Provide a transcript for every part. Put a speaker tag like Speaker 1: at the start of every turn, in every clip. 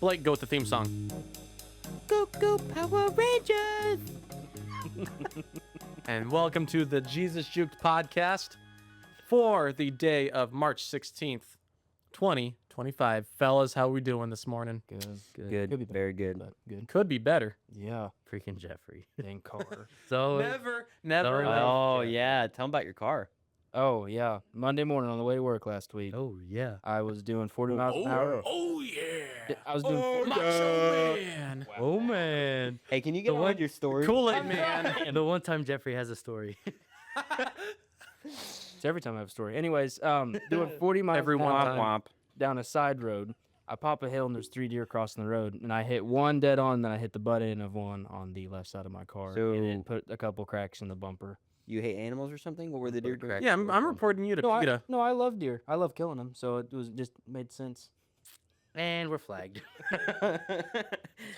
Speaker 1: Blake, go with the theme song.
Speaker 2: Go, go, Power Rangers!
Speaker 1: And welcome to the Jesus Juked Podcast for the day of March 16th, 2025. Fellas, how we doing this morning?
Speaker 2: Good. Could be
Speaker 3: Very good.
Speaker 2: but good.
Speaker 1: Could be better.
Speaker 2: Yeah.
Speaker 3: Freaking Jeffrey.
Speaker 2: Dang car.
Speaker 3: So
Speaker 1: Never.
Speaker 3: Oh yeah, tell him about your car.
Speaker 2: Oh, yeah. Monday morning on the way to work last week,
Speaker 3: Oh yeah.
Speaker 2: I was doing 40 miles an hour.
Speaker 1: Oh, yeah.
Speaker 2: I was doing
Speaker 1: Macho Man.
Speaker 3: Oh man.
Speaker 4: Hey, can you get on with your story?
Speaker 1: Kool-Aid Man.
Speaker 3: And the one time Jeffrey has a story.
Speaker 2: It's every time I have a story. Anyways, doing 40 miles
Speaker 1: Every
Speaker 2: an
Speaker 1: one
Speaker 2: hour
Speaker 1: time.
Speaker 2: down a side road. I pop a hill and there's 3 deer crossing the road, and I hit one dead on, then I hit the butt end of one on the left side of my car, and it put a couple cracks in the bumper.
Speaker 4: You hate animals or something? What were the deer cracks?
Speaker 1: Yeah, I'm reporting you to PETA.
Speaker 2: No, I love deer. I love killing them, so it was just made sense.
Speaker 3: And we're flagged.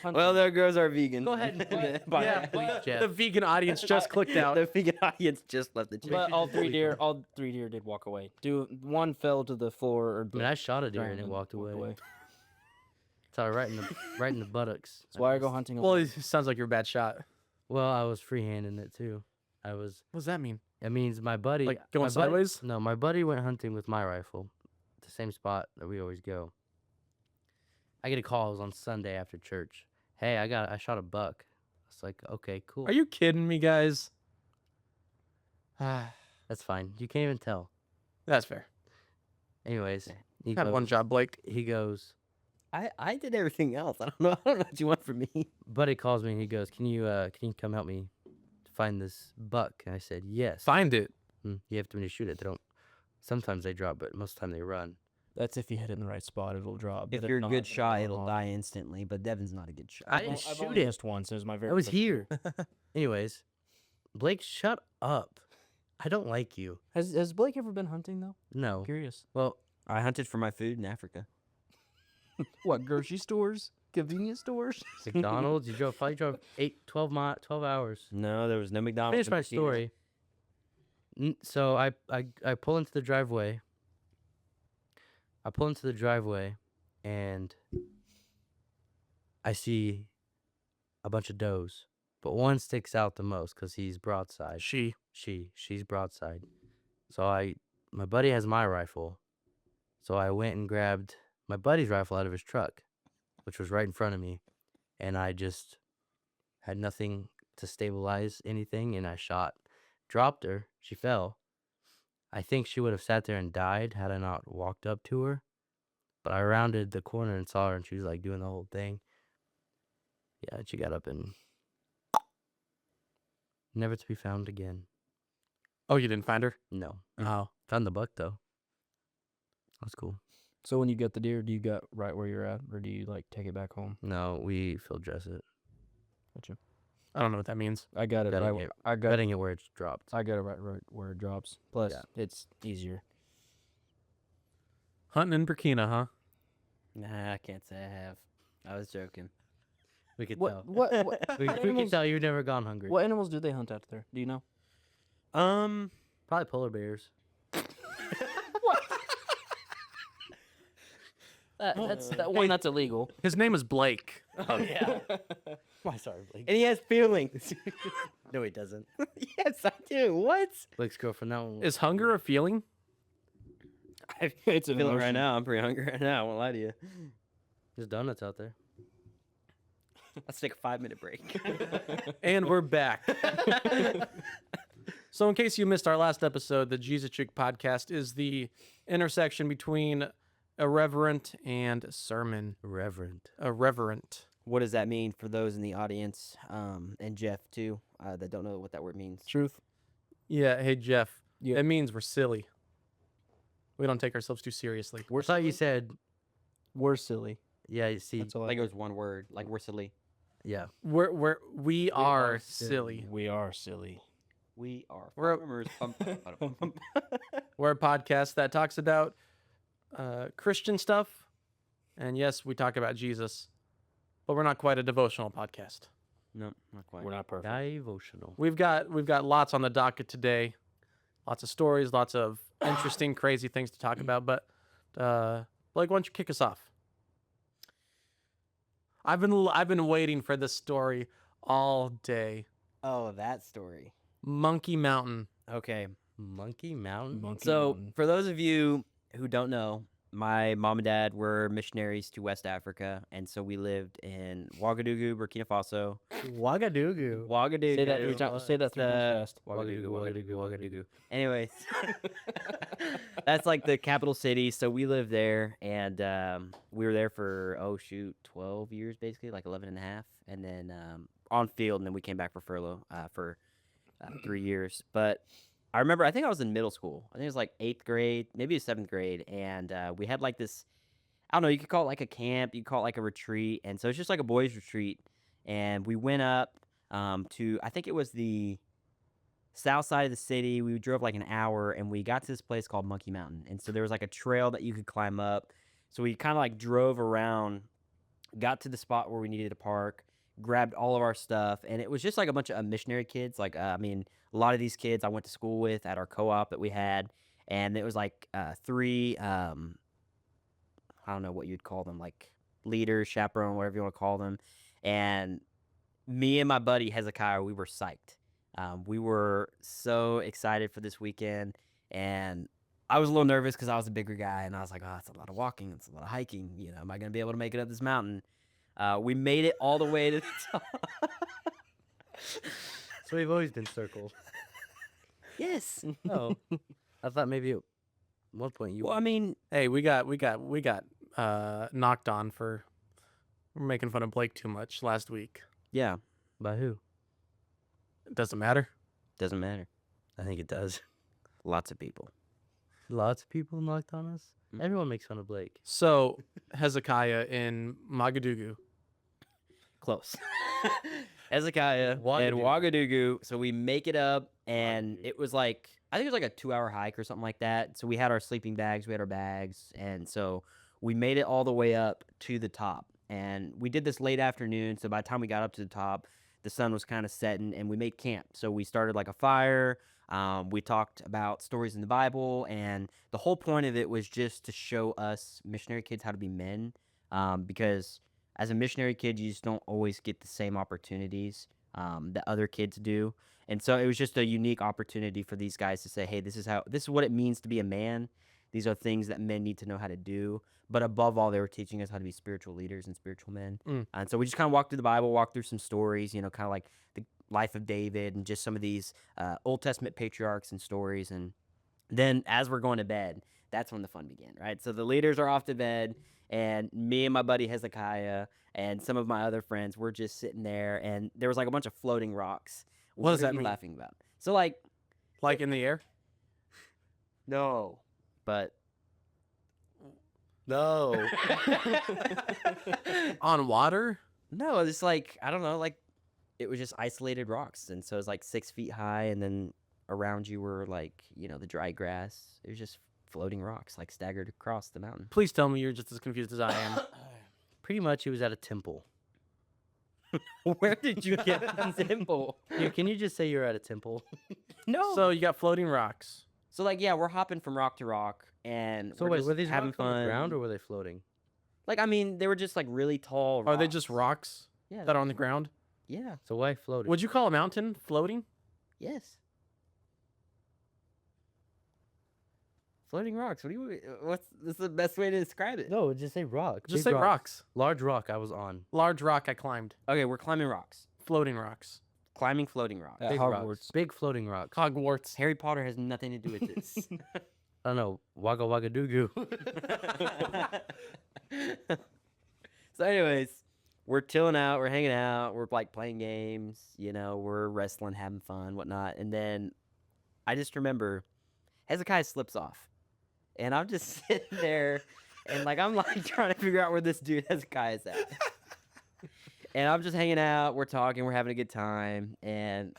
Speaker 4: Well, there goes our vegan.
Speaker 3: Go ahead and
Speaker 1: Yeah,
Speaker 3: please, Jeff.
Speaker 1: the vegan audience just clicked out.
Speaker 4: The vegan audience just left the chat.
Speaker 2: But all three deer did walk away. One fell to the floor. Or
Speaker 3: I mean, I shot a deer
Speaker 2: ground
Speaker 3: and it walked away. So right in the buttocks.
Speaker 2: That's why I go hunting.
Speaker 1: Well, it sounds like you're a bad shot.
Speaker 3: Well, I was freehanding it too.
Speaker 1: What does that mean?
Speaker 3: It means my buddy.
Speaker 1: Like going
Speaker 3: my buddy-
Speaker 1: sideways?
Speaker 3: No, my buddy went hunting with my rifle, the same spot that we always go. I get a call. It was on Sunday after church. Hey, I shot a buck. It's like, okay, cool.
Speaker 1: Are you kidding me, guys?
Speaker 3: That's fine. You can't even tell.
Speaker 1: That's fair.
Speaker 3: Anyways, he
Speaker 1: Had
Speaker 3: goes,
Speaker 1: one job, Blake.
Speaker 3: he goes,
Speaker 4: I did everything else. I don't know what you want from me.
Speaker 3: buddy calls me and he goes, can you come help me find this buck? And I said, yes.
Speaker 1: Find it.
Speaker 3: You have to shoot it. They don't. Sometimes they drop, but most of the time they run.
Speaker 2: That's if you hit it in the right spot, it'll drop.
Speaker 4: If
Speaker 2: but
Speaker 4: you're a
Speaker 2: not,
Speaker 4: good shot,
Speaker 2: it'll
Speaker 4: it'll
Speaker 2: not.
Speaker 4: die instantly. But Devin's not a good shot.
Speaker 3: I didn't
Speaker 2: I've
Speaker 3: shoot
Speaker 2: only
Speaker 3: it.
Speaker 2: missed once. It was my very.
Speaker 3: I was
Speaker 2: first-
Speaker 3: here. Anyways, Blake, shut up. I don't like you.
Speaker 2: Has Blake ever been hunting though?
Speaker 3: No.
Speaker 2: Curious.
Speaker 3: Well,
Speaker 4: I hunted for my food in Africa.
Speaker 2: What, grocery stores, convenience stores?
Speaker 3: McDonald's. You probably drove 12 hours.
Speaker 4: No, there was no McDonald's.
Speaker 3: Finish
Speaker 4: in
Speaker 3: my
Speaker 4: Pasadena.
Speaker 3: story. So I pull into the driveway. And I see a bunch of does, but one sticks out the most because he's broadside. She's broadside. So my buddy has my rifle, so I went and grabbed my buddy's rifle out of his truck, which was right in front of me, and I just had nothing to stabilize anything, and I shot. Dropped her. She fell. I think she would have sat there and died had I not walked up to her. But I rounded the corner and saw her, and she was like doing the whole thing. Yeah, and she got up and never to be found again.
Speaker 1: Oh, you didn't find her?
Speaker 3: No.
Speaker 1: Oh.
Speaker 3: Found the buck though. That's cool.
Speaker 2: So when you get the deer, do you get right where you're at, or do you like take it back home?
Speaker 3: No, we field dress it.
Speaker 2: Gotcha.
Speaker 1: I don't know what that means.
Speaker 2: I got it.
Speaker 3: Gutting
Speaker 2: Right,
Speaker 3: it.
Speaker 2: I got.
Speaker 3: Gutting it where it's dropped.
Speaker 2: I got it right where it drops. Plus,
Speaker 3: Yeah.
Speaker 2: it's easier.
Speaker 1: Hunting in Burkina, huh?
Speaker 4: Nah, I can't say I have. I was joking.
Speaker 3: We could
Speaker 2: What?
Speaker 3: tell.
Speaker 2: What?
Speaker 3: We could tell you've never gone hungry.
Speaker 2: What animals do they hunt out there? Do you know?
Speaker 3: Probably polar bears.
Speaker 2: That's illegal.
Speaker 1: His name is Blake.
Speaker 3: Oh yeah. Why sorry, Blake.
Speaker 4: And he has feelings.
Speaker 3: No, he doesn't.
Speaker 4: Yes, I do. What?
Speaker 3: Blake's girlfriend. That one.
Speaker 1: Is hunger a feeling?
Speaker 2: It's an
Speaker 4: I feel it right
Speaker 2: emotion.
Speaker 4: now. I'm pretty hungry right now. I won't lie to you.
Speaker 3: There's donuts out there.
Speaker 4: Let's take a 5-minute break.
Speaker 1: And we're back. So in case you missed our last episode, the Jesus Juked Podcast is the intersection between irreverent and sermon.
Speaker 3: Reverend.
Speaker 1: Irreverent.
Speaker 4: What does that mean for those in the audience, and Jeff too, that don't know what that word means?
Speaker 2: Truth.
Speaker 1: Yeah, hey Jeff.
Speaker 2: Yeah.
Speaker 1: It means we're silly. We don't take ourselves too seriously.
Speaker 3: I thought you said,
Speaker 2: We're silly.
Speaker 3: yeah, you see,
Speaker 2: That's all.
Speaker 4: Like it was one word. Like we're silly.
Speaker 3: yeah.
Speaker 1: We are
Speaker 3: are
Speaker 1: silly.
Speaker 2: We are silly.
Speaker 4: We are
Speaker 1: We're a-
Speaker 4: farmers.
Speaker 1: We're a podcast that talks about Christian stuff. And yes, we talk about Jesus. But we're not quite a devotional podcast.
Speaker 4: No, not quite.
Speaker 2: We're not perfect.
Speaker 3: Devotional.
Speaker 1: We've got lots on the docket today. Lots of stories, lots of interesting, crazy things to talk about. But Blake, why don't you kick us off? I've been waiting for this story all day.
Speaker 4: Oh, that story.
Speaker 1: Monkey Mountain.
Speaker 4: Okay.
Speaker 3: Monkey Mountain?
Speaker 4: So, for those of you who don't know, my mom and dad were missionaries to West Africa, and so we lived in Ouagadougou, Burkina Faso.
Speaker 3: Ouagadougou.
Speaker 4: Ouagadougou.
Speaker 2: Say that 3 times. Say that 3 times fast.
Speaker 4: Ouagadougou, Ouagadougou, Ouagadougou. Anyways, that's like the capital city. So we lived there, and we were there for 12 years, basically, like 11 and a half, and then on field, and then we came back for furlough for 3 years. But I remember, I think I was in middle school. I think it was like 8th grade, maybe it was 7th grade, and we had like this. I don't know. You could call it like a camp. You could call it like a retreat, and so it's just like a boys' retreat. And we went up to, I think it was the south side of the city. We drove like an hour, and we got to this place called Monkey Mountain. And so there was like a trail that you could climb up. So we kind of like drove around, got to the spot where we needed to park, grabbed all of our stuff, and it was just like a bunch of missionary kids. Like, I mean, a lot of these kids I went to school with at our co-op that we had, and it was like 3, I don't know what you'd call them, like leaders, chaperone, whatever you want to call them. And me and my buddy Hezekiah, we were psyched. We were so excited for this weekend, and I was a little nervous because I was a bigger guy, and I was like, oh, it's a lot of walking, it's a lot of hiking. You know, am I going to be able to make it up this mountain? We made it all the way to the top.
Speaker 3: So we've always been circled.
Speaker 4: Yes.
Speaker 3: Oh, I thought maybe at one point you.
Speaker 4: Well, I mean,
Speaker 1: Hey, we got knocked on for making fun of Blake too much last week.
Speaker 4: yeah,
Speaker 3: By who?
Speaker 1: It doesn't matter.
Speaker 4: doesn't matter.
Speaker 3: I think it does.
Speaker 4: Lots of people.
Speaker 3: Lots of people knocked on us.
Speaker 4: Mm.
Speaker 3: Everyone makes fun of Blake.
Speaker 1: So Hezekiah in Ouagadougou.
Speaker 4: Close. Hezekiah and Ouagadougou. So we make it up, and it was like, I think it was like a 2-hour hike or something like that. So we had our sleeping bags, we had our bags, and so we made it all the way up to the top. And we did this late afternoon, so by the time we got up to the top, the sun was kind of setting, and we made camp. So we started like a fire. We talked about stories in the Bible, and the whole point of it was just to show us missionary kids how to be men, because as a missionary kid, you just don't always get the same opportunities that other kids do. And so it was just a unique opportunity for these guys to say, hey, this is what it means to be a man. These are things that men need to know how to do. But above all, they were teaching us how to be spiritual leaders and spiritual men. And so we just kind of walked through the Bible, walked through some stories, kind of like the life of David and just some of these Old Testament patriarchs and stories. And then as we're going to bed, that's when the fun began, right? So the leaders are off to bed, and me and my buddy Hezekiah and some of my other friends were just sitting there, and there was like a bunch of floating rocks.
Speaker 1: What does
Speaker 4: are
Speaker 1: that
Speaker 4: you
Speaker 1: mean?
Speaker 4: laughing about? So like
Speaker 1: In the air?
Speaker 4: no, but
Speaker 3: No.
Speaker 1: On water?
Speaker 4: no, it's like, I don't know, like it was just isolated rocks, and so it was like 6 feet high, and then around you were like the dry grass. It was just floating rocks like staggered across the mountain.
Speaker 1: Please tell me you're just as confused as I am.
Speaker 3: Pretty much, he was at a temple.
Speaker 4: Where did you get the symbol?
Speaker 3: Here, can you just say you're at a temple?
Speaker 4: No.
Speaker 1: So you got floating rocks.
Speaker 4: So like, yeah, we're hopping from rock to rock, and
Speaker 3: So
Speaker 4: we're
Speaker 3: wait,
Speaker 4: just
Speaker 3: were these
Speaker 4: having
Speaker 3: rocks on
Speaker 4: fun.
Speaker 3: the ground or were they floating?
Speaker 4: Like, I mean, they were just like really tall.
Speaker 1: Are they just rocks
Speaker 4: Yeah.
Speaker 1: that are on the ground?
Speaker 4: Yeah.
Speaker 3: So why floating?
Speaker 1: Would you call a mountain floating?
Speaker 4: Yes. Floating rocks. What's the best way to describe it?
Speaker 3: No, just say rock.
Speaker 1: Just
Speaker 3: Big
Speaker 1: say rocks.
Speaker 3: Large rock I was on.
Speaker 1: Large rock I climbed.
Speaker 4: Okay, we're climbing rocks.
Speaker 1: Floating rocks.
Speaker 4: Climbing floating rocks.
Speaker 2: At
Speaker 3: Big
Speaker 2: Hogwarts.
Speaker 3: rocks. Big floating rocks.
Speaker 1: Hogwarts.
Speaker 4: Harry Potter has nothing to do with this.
Speaker 3: I don't know. Wagga Wagga Doo Goo.
Speaker 4: So anyways, we're chilling out, we're hanging out, we're like playing games, we're wrestling, having fun, whatnot. And then I just remember Hezekiah slips off. And I'm just sitting there, and like I'm like trying to figure out where this dude Hezekiah is at. And I'm just hanging out, we're talking, we're having a good time, and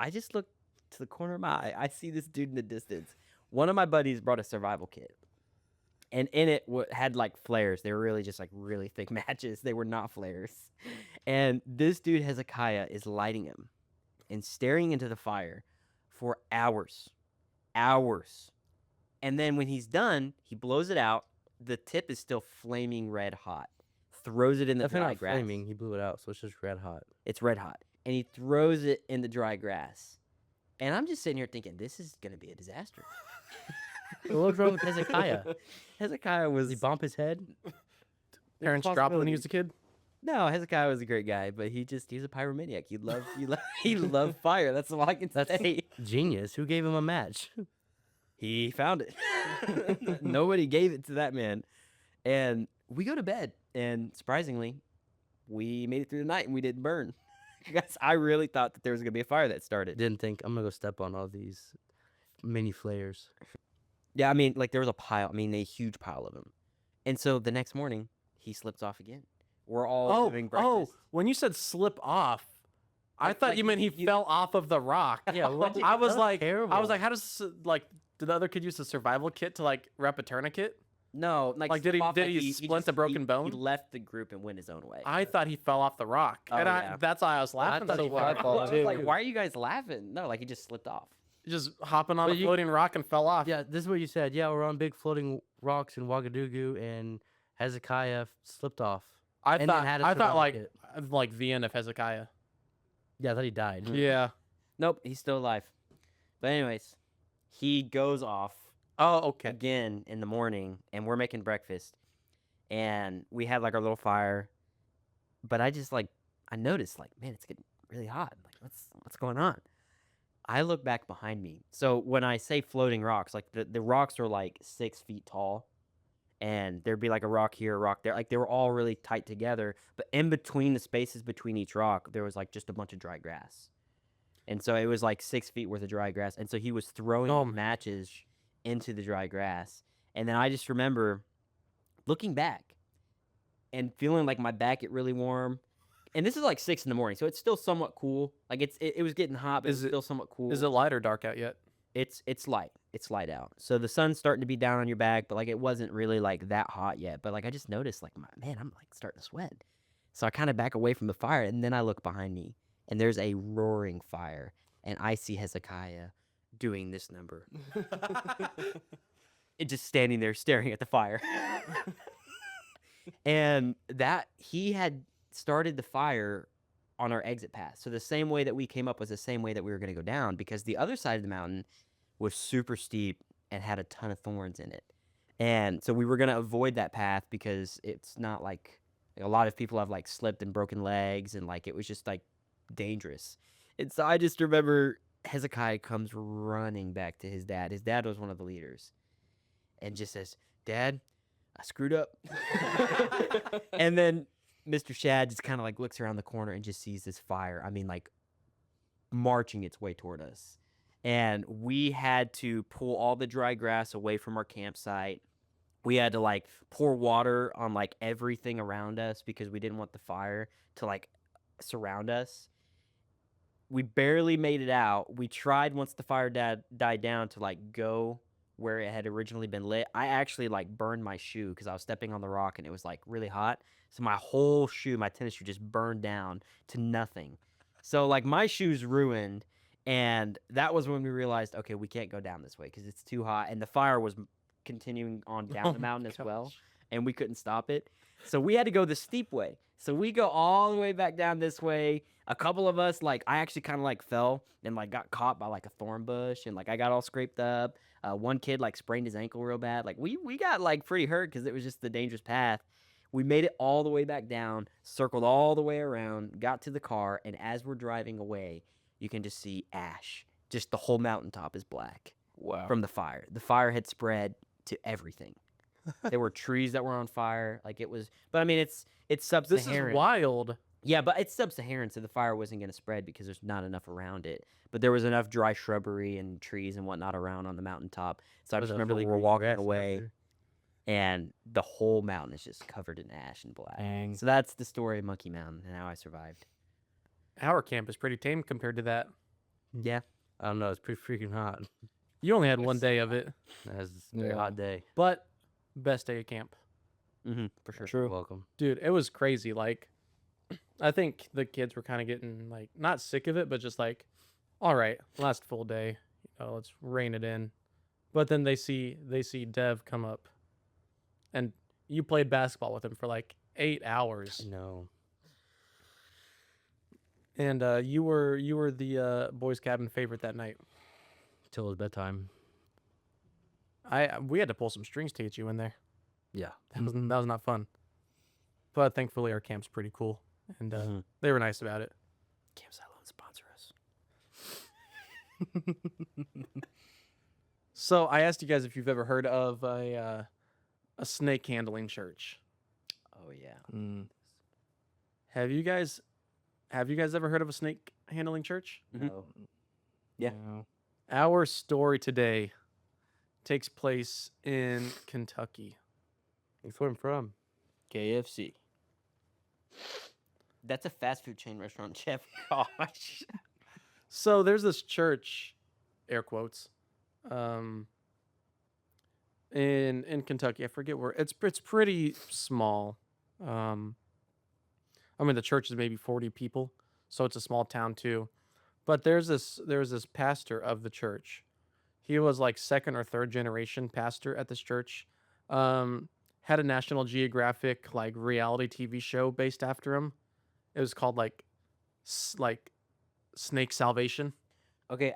Speaker 4: I just look to the corner of my eye. I see this dude in the distance. One of my buddies brought a survival kit, and in it had like flares. They were really just like really thick matches. They were not flares. And this dude Hezekiah is lighting them and staring into the fire for hours. And then when he's done, he blows it out. The tip is still flaming red hot. throws it in the
Speaker 3: Definitely
Speaker 4: dry
Speaker 3: not
Speaker 4: grass.
Speaker 3: flaming. He blew it out, so it's just red hot.
Speaker 4: It's red hot. And he throws it in the dry grass. And I'm just sitting here thinking, this is going to be a disaster.
Speaker 3: What's wrong with Hezekiah?
Speaker 4: Hezekiah was...
Speaker 3: Did he bump his head?
Speaker 1: Parents dropped him when he was a kid.
Speaker 4: No, Hezekiah was a great guy, but he's a pyromaniac. He loved fire. That's all I can say.
Speaker 3: Genius. Who gave him a match?
Speaker 4: He found it. Nobody gave it to that man. And we go to bed, and surprisingly, we made it through the night and we didn't burn. Because I really thought that there was going to be a fire that started.
Speaker 3: Didn't think I'm gonna go step on all these mini flares.
Speaker 4: Yeah, I mean, like there was a huge pile of them. And so the next morning, he slips off again. We're all doing breakfast.
Speaker 1: When you said slip off, I thought
Speaker 4: like
Speaker 1: you meant he fell off of the rock.
Speaker 3: Yeah,
Speaker 1: I was like,
Speaker 3: terrible.
Speaker 1: how does did the other kid use a survival kit to like wrap a tourniquet?
Speaker 4: No,
Speaker 1: Like, did
Speaker 4: slip off,
Speaker 1: he splint a broken bone?
Speaker 4: He left the group and went his own way.
Speaker 1: I thought he fell off the rock,
Speaker 4: Oh,
Speaker 1: and
Speaker 4: yeah.
Speaker 1: that's why I was laughing
Speaker 3: thought
Speaker 1: so
Speaker 3: he
Speaker 1: hard.
Speaker 3: fell
Speaker 4: I
Speaker 3: off
Speaker 4: was like,
Speaker 3: too.
Speaker 4: why are you guys laughing? No, like he just slipped off.
Speaker 1: Just hopping on
Speaker 3: But
Speaker 1: a
Speaker 3: you-
Speaker 1: floating rock and fell off.
Speaker 3: Yeah, this is what you said. Yeah, we're on big floating rocks in Ouagadougou, and Hezekiah slipped off.
Speaker 1: I
Speaker 3: and then
Speaker 1: thought
Speaker 3: had a
Speaker 1: I thought
Speaker 3: survival
Speaker 1: like
Speaker 3: kit.
Speaker 1: the end of Hezekiah.
Speaker 3: Yeah, I thought he died.
Speaker 1: Yeah.
Speaker 4: Nope, he's still alive. But anyways, he goes off
Speaker 1: Oh, okay.
Speaker 4: again in the morning, and we're making breakfast, and we had like our little fire. But I just I noticed man, it's getting really hot. Like what's going on? I look back behind me. So when I say floating rocks, like the rocks are like 6 feet tall, and there'd be like a rock here, a rock there. Like they were all really tight together, but in between the spaces between each rock, there was like just a bunch of dry grass. And so it was like 6 feet worth of dry grass. And so he was throwing matches into the dry grass. And then I just remember looking back and feeling like my back get really warm. And this is like 6 in the morning, so it's still somewhat cool. Like it was getting hot, but it's still somewhat cool.
Speaker 1: Is it light or dark out yet?
Speaker 4: It's light. It's light out. So the sun's starting to be down on your back, but like it wasn't really like that hot yet. But like I just noticed like man, I'm like starting to sweat. So I kind of back away from the fire, and then I look behind me, and there's a roaring fire, and I see Hezekiah doing this number. It just standing there staring at the fire. And that he had started the fire on our exit path. So the same way that we came up was the same way that we were going to go down, because the other side of the mountain was super steep and had a ton of thorns in it. And so we were going to avoid that path because it's not like a lot of people have like slipped and broken legs, and like it was just like dangerous. And so I just remember Hezekiah comes running back to his dad. His dad was one of the leaders, and just says, "Dad, I screwed up." And then Mr. Shad just kind of like looks around the corner and just sees this fire. I mean, like marching its way toward us. And we had to pull all the dry grass away from our campsite. We had to like pour water on like everything around us because we didn't want the fire to like surround us. We barely made it out. We tried once the fire died down to like go where it had originally been lit. I actually like burned my shoe because I was stepping on the rock and it was like really hot. So my whole shoe, my tennis shoe, just burned down to nothing. So like my shoe's ruined, and that was when we realized, okay, we can't go down this way because it's too hot, and the fire was continuing on down the mountain as well, and we couldn't stop it. So we had to go the steep way. So we go all the way back down this way. A couple of us, like I actually kind of like fell and like got caught by like a thorn bush, and like I got all scraped up. One kid like sprained his ankle real bad. Like we got like pretty hurt because it was just the dangerous path. We made it all the way back down, circled all the way around, got to the car, and as we're driving away, you can just see ash. Just the whole mountaintop is black.
Speaker 2: Wow.
Speaker 4: From the fire. The fire had spread to everything. There were trees that were on fire. Like it was, but I mean, it's sub-Saharan.
Speaker 1: This is wild.
Speaker 4: Yeah, but it's sub-Saharan, so the fire wasn't going to spread because there's not enough around it. But there was enough dry shrubbery and trees and whatnot around on the mountaintop. So I just remember we're walking away, and the whole mountain is just covered in ash and black.
Speaker 2: Dang.
Speaker 4: So that's the story of Monkey Mountain and how I survived.
Speaker 1: Our camp is pretty tame compared to that.
Speaker 4: Yeah.
Speaker 3: I don't know. It's pretty freaking hot.
Speaker 1: You only had one day of it,
Speaker 3: That's a very
Speaker 2: Yeah.
Speaker 3: hot day.
Speaker 1: but best day of camp.
Speaker 4: Mm-hmm, for sure.
Speaker 2: True.
Speaker 3: Welcome.
Speaker 1: Dude, it was crazy. Like, I think the kids were kind of getting like not sick of it, but just like, all right, last full day, let's rein it in. But then they see Dev come up, and you played basketball with him for like 8 hours.
Speaker 3: No.
Speaker 1: And you were the boys' cabin favorite that night.
Speaker 3: Till it was bedtime.
Speaker 1: We had to pull some strings to get you in there.
Speaker 3: Yeah.
Speaker 1: That was not fun. But thankfully our camp's pretty cool, and they were nice about it.
Speaker 4: Campsite Loan sponsor us.
Speaker 1: So I asked you guys if you've ever heard of a snake handling church.
Speaker 4: Oh yeah.
Speaker 1: Have you guys ever heard of a snake handling church?
Speaker 4: No. Yeah.
Speaker 2: No.
Speaker 1: Our story today takes place in Kentucky.
Speaker 3: That's where I'm from.
Speaker 2: KFC.
Speaker 4: That's a fast food chain restaurant, Jeff. Gosh.
Speaker 1: So there's this church, air quotes, in Kentucky. I forget where. It's pretty small. I mean, the church is maybe 40 people, so it's a small town too. But there's this pastor of the church. He was like second or third generation pastor at this church. Had a National Geographic like reality TV show based after him. It was called like Snake Salvation.
Speaker 4: Okay,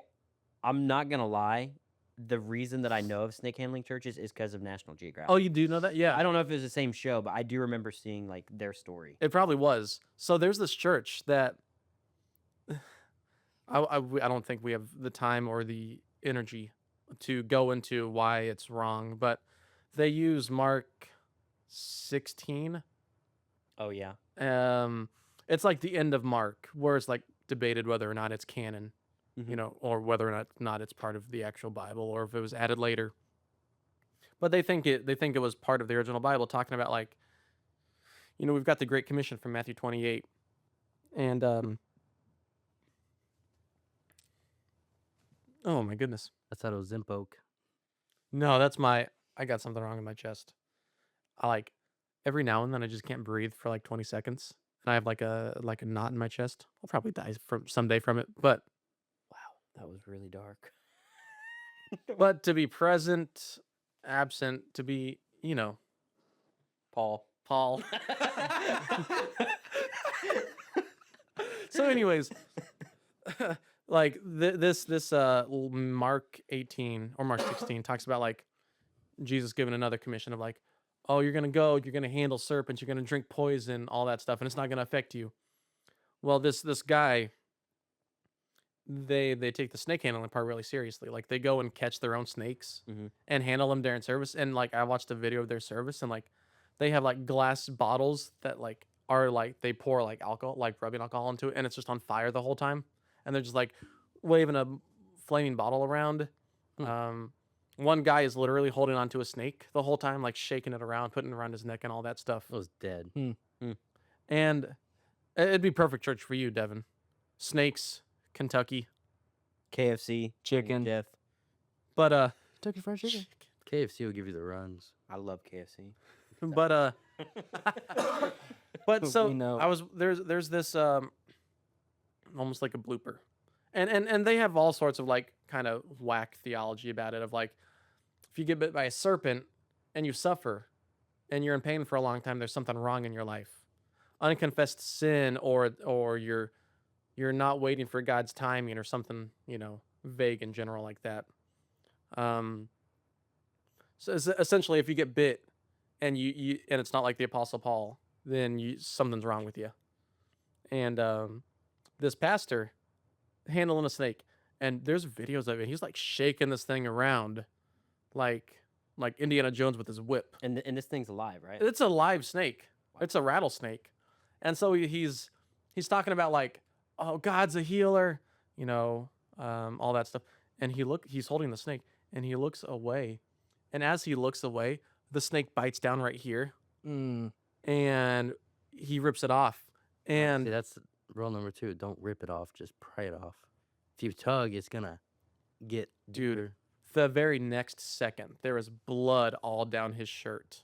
Speaker 4: I'm not gonna lie. The reason that I know of snake handling churches is because of National Geographic.
Speaker 1: Oh, you do know that? Yeah.
Speaker 4: I don't know if it was the same show, but I do remember seeing like their story.
Speaker 1: It probably was. So there's this church that I don't think we have the time or the energy to go into why it's wrong, but they use Mark 16.
Speaker 4: Oh yeah.
Speaker 1: It's like the end of Mark, where it's like debated whether or not it's canon, you know, or whether or not it's part of the actual Bible, or if it was added later. But they think it was part of the original Bible, talking about like, you know, we've got the Great Commission from Matthew 28, and oh my goodness,
Speaker 3: I thought it was Zimpoke.
Speaker 1: no, I got something wrong in my chest. I like every now and then I just can't breathe for like 20 seconds, and I have like a knot in my chest. I'll probably die someday from it, but
Speaker 4: That was really dark.
Speaker 1: to be present, absent, to be, you know, Paul. So anyways, like this Mark 18 or Mark 16 talks about like Jesus giving another commission of like, oh, you're going to handle serpents, you're going to drink poison, all that stuff, and it's not going to affect you. Well, this guy, they take the snake handling part really seriously. Like they go and catch their own snakes and handle them during service. And like I watched a video of their service, and like they have like glass bottles that like are like they pour like alcohol, like rubbing alcohol into it, and it's just on fire the whole time. And they're just like waving a flaming bottle around. One guy is literally holding onto a snake the whole time, like shaking it around, putting it around his neck and all that stuff.
Speaker 3: It was dead.
Speaker 1: And it'd be perfect church for you, Devin. Snakes, Kentucky.
Speaker 4: KFC,
Speaker 2: Chicken.
Speaker 4: Jeff.
Speaker 1: But
Speaker 2: Kentucky Fried Chicken.
Speaker 3: KFC will give you the runs.
Speaker 4: I love KFC.
Speaker 1: but so
Speaker 2: We know.
Speaker 1: I was there's this almost like a blooper. And they have all sorts of like kind of whack theology about it, of like if you get bit by a serpent and you suffer and you're in pain for a long time, there's something wrong in your life. Unconfessed sin, or you're not waiting for God's timing, or something, you know, vague in general like that. So essentially, if you get bit and you and it's not like the Apostle Paul, then something's wrong with you. And this pastor handling a snake, and there's videos of it. He's like shaking this thing around, like Indiana Jones with his whip.
Speaker 4: And this thing's alive, right?
Speaker 1: It's a live snake. It's a rattlesnake. And so he's talking about like, oh, God's a healer, you know, all that stuff. And he's holding the snake, and he looks away. And as he looks away, the snake bites down right here, and he rips it off. And
Speaker 3: See, that's rule number 2. Don't rip it off. Just pry it off. If you tug, it's gonna get
Speaker 1: dude,
Speaker 3: deeper.
Speaker 1: the very next second, there is blood all down his shirt.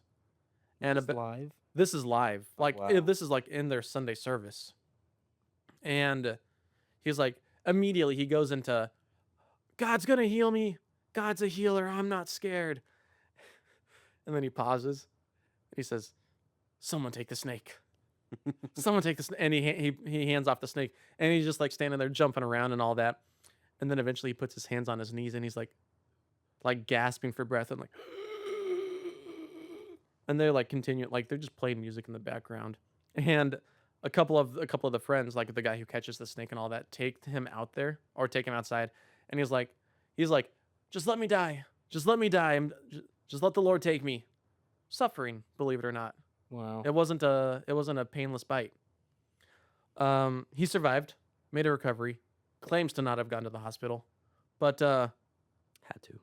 Speaker 1: And
Speaker 2: It's live.
Speaker 1: This is live. Like
Speaker 2: wow.
Speaker 1: this is like in their Sunday service. And he's like, immediately he goes into, God's gonna heal me. God's a healer. I'm not scared. And then he pauses. He says, someone take the snake. Someone take this, and he hands off the snake, and he's just like standing there jumping around and all that, and then eventually he puts his hands on his knees and he's like gasping for breath and like, and they're like continue like they're just playing music in the background, and a couple of the friends, like the guy who catches the snake and all that, take him out there or take him outside, and he's like, just let me die, just let me die, just let the Lord take me, suffering, believe it or not.
Speaker 2: Wow.
Speaker 1: It wasn't a painless bite. He survived, made a recovery, claims to not have gone to the hospital, but
Speaker 3: Had to.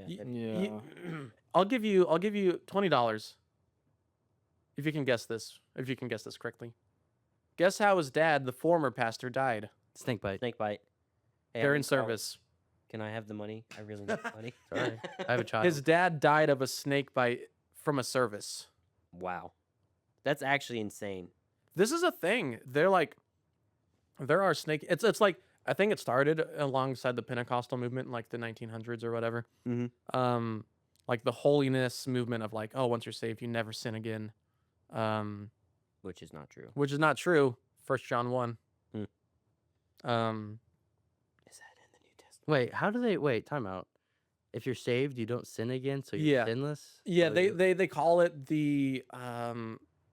Speaker 4: Yeah.
Speaker 2: Yeah.
Speaker 1: I'll give you $20 if you can guess this. If you can guess this correctly, guess how his dad, the former pastor, died.
Speaker 3: Snake bite.
Speaker 4: Snake bite. Hey,
Speaker 1: They're
Speaker 4: I'm
Speaker 1: in
Speaker 4: calling.
Speaker 1: service.
Speaker 4: Can I have the money? I really need the money.
Speaker 3: Sorry. I have a child.
Speaker 1: His dad died of a snake bite from a service.
Speaker 4: Wow. That's actually insane.
Speaker 1: This is a thing. There are snake. It's like, I think it started alongside the Pentecostal movement in like the 1900s or whatever.
Speaker 4: Mm-hmm.
Speaker 1: Like the holiness movement of like, oh, once you're saved, you never sin again.
Speaker 4: Which is not true.
Speaker 1: Which is not true. 1 John 1.
Speaker 4: Hmm.
Speaker 1: Um,
Speaker 4: Is that in the New Testament?
Speaker 3: Wait, how do they wait? Time out. If you're saved, you don't sin again, so you're
Speaker 1: Yeah.
Speaker 3: sinless.
Speaker 1: yeah,
Speaker 3: So
Speaker 1: they call it the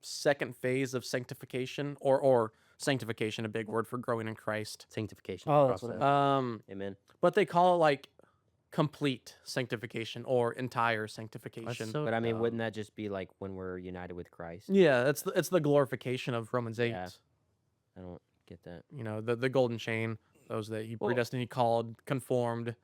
Speaker 1: second phase of sanctification, or sanctification, a big word for growing in Christ.
Speaker 3: sanctification.
Speaker 2: Oh, that's what
Speaker 3: process.
Speaker 4: Amen.
Speaker 1: But they call it like complete sanctification or entire
Speaker 3: That's
Speaker 1: sanctification.
Speaker 3: so
Speaker 4: But I mean,
Speaker 3: dumb.
Speaker 4: wouldn't that just be like when we're united with Christ?
Speaker 1: Yeah, it's the glorification of Romans 8.
Speaker 4: Yeah. I don't get that.
Speaker 1: You know, the golden chain, those that he
Speaker 4: Well-
Speaker 1: predestined, he called, conformed,